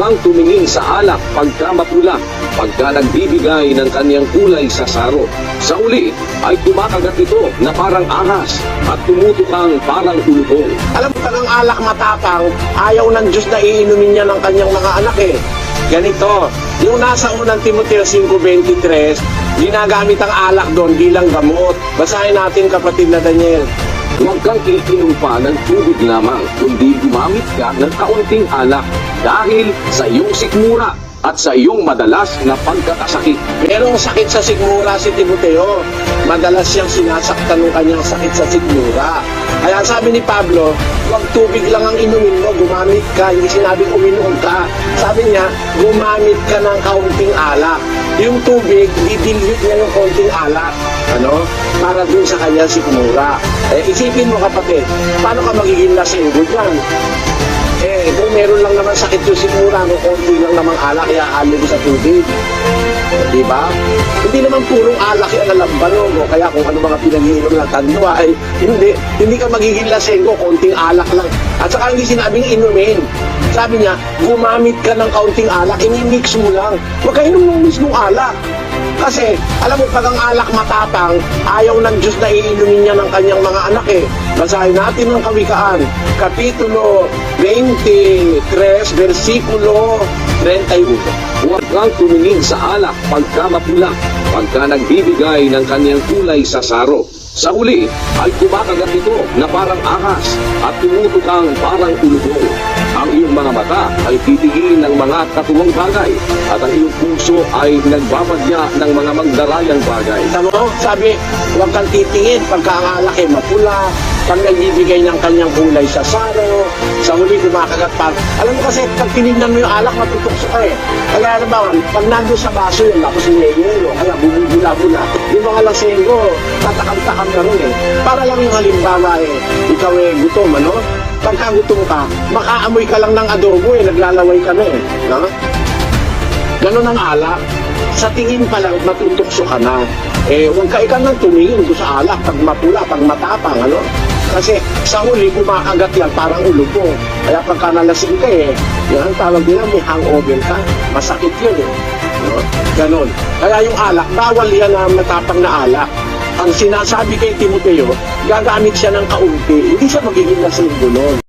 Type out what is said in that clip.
kang tumingin sa alak pagka mapula, pagka nagbibigay ng kanyang kulay sa saro. Sa uli ay kumakagat ito na parang ahas at tumutukang parang ulbong. Alam mo tagang alak matapang, ayaw ng Diyos na iinumin niya ng kanyang mga anak eh. Ganito, yung nasa unang Timoteo 5:23, ginagamit ang alak doon bilang gamot. Basahin natin kapatid na Daniel. Huwag kang iinom pa ng tubig lamang, kundi gumamit ka ng kaunting alak dahil sa iyong sikmura at sa iyong madalas na pagkakasakit. Merong sakit sa sikmura si Timoteo. Madalas siyang sinasaktan ng kanyang sakit sa sikmura. Kaya sabi ni Pablo, huwag tubig lang ang inumin mo, gumamit ka. Hindi sinabing uminom ka. Sabi niya, gumamit ka ng kaunting alak. Yung tubig, didilute niya yung kaunting alak. Para dun sa kanyang sikmura. Isipin mo kapatid, paano ka magiging lasinggo dyan? Kung meron lang naman sakit yung sikmura, kung konti lang naman alak, kaya alin sa tubig. Diba? Hindi naman purong alak yung alambanog, o kaya kung ano mga pinag-iinom ng tanwa, ay hindi ka magiging lasinggo, konting alak lang. At saka hindi sinabing inumin. Sabi niya, gumamit ka ng kaunting alak, ini-mix mo lang. Huwag ka inom ng mismong alak. Kasi, alam mo, pag ang alak matapang, ayaw ng Diyos na iinumin niya ng kanyang mga anak eh. Basahin natin ang Kawikaan, Kapitulo 23, versikulo 31. Huwag kang tumingin sa alak pagka mapula, pagka nagbibigay ng kanyang kulay sa saro. Sa uli ay kumakagat ito na parang ahas at tumutukang parang ulbong. Ang iyong mga mata ay titingin ng mga katuwang bagay at ang iyong puso ay nagbabadya ng mga magdarayang bagay. Sabi, huwag kang titingin pagka ang alak ay mapula, pag nagbibigay ng kanyang kulay sa saro, sa huli kumakagat pa. Alam mo kasi, pag tinignan mo yung alak, matutukso ka eh. Kaya ano ba, pag nandun sa baso yun, tapos yelo, kaya bumubula-bula. Yung mga lasenggo, tatakam-takam na rin eh. Para lang yung halimbawa eh, ikaw eh gutom, Pagka gutom ka, makaamoy ka lang ng adobo eh, naglalaway ka na eh. Ganon ang alak. Sa tingin pa lang, matutukso ka na. Huwag ka nang tumingin doon sa alak, pag mapula, pag matapang, Kasi sa huli, kumakagat yan, parang ulubong. Kaya pagka nalasing ka yan ang tawag nila, may hangover ka. Masakit yun eh. Ganon. Kaya yung alak, bawal yan na matapang na alak. Ang sinasabi kay Timoteo, gagamit siya ng kaunti, hindi siya magiging lasing nun.